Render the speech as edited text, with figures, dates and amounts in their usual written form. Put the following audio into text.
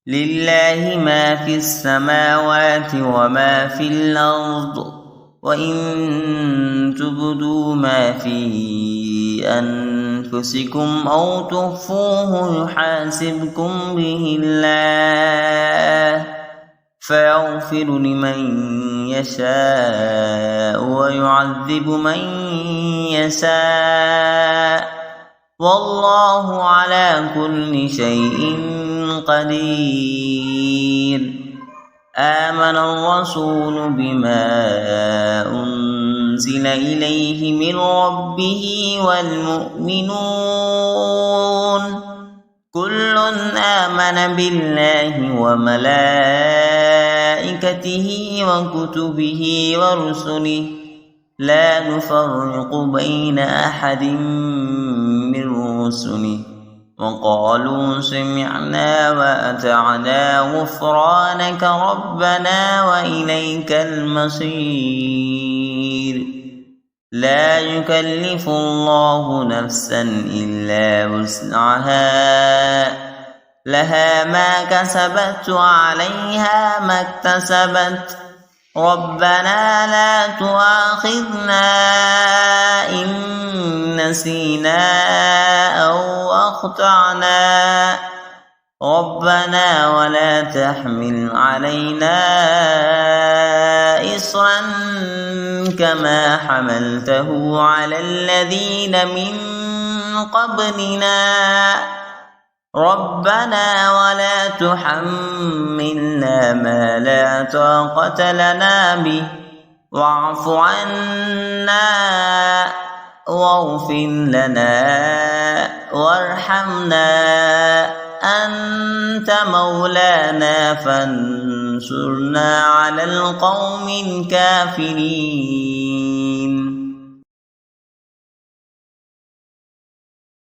لله ما في السماوات وما في الأرض وإن تبدوا ما في أنفسكم أو تخفوه يحاسبكم به الله فيغفر لمن يشاء ويعذب من يشاء والله على كل شيء قدير. آمن الرسول بما أنزل إليه من ربه والمؤمنون كل آمن بالله وملائكته وكتبه ورسله لا نفرق بين أحد من رسله وقالوا سمعنا وأطعنا غفرانك ربنا وإليك المصير. لا يكلف الله نفسا إلا وسعها لها ما كسبت وعليها ما اكتسبت ربنا لا تؤاخذنا إن نسينا أو أخطأنا ربنا ولا تحمل علينا إصرا كما حملته على الذين من قبلنا ربنا ولا تحملنا ما لا طاقة لنا به واعف عنا واغفر لنا وارحمنا أنت مولانا فانصرنا على القوم الكافرين.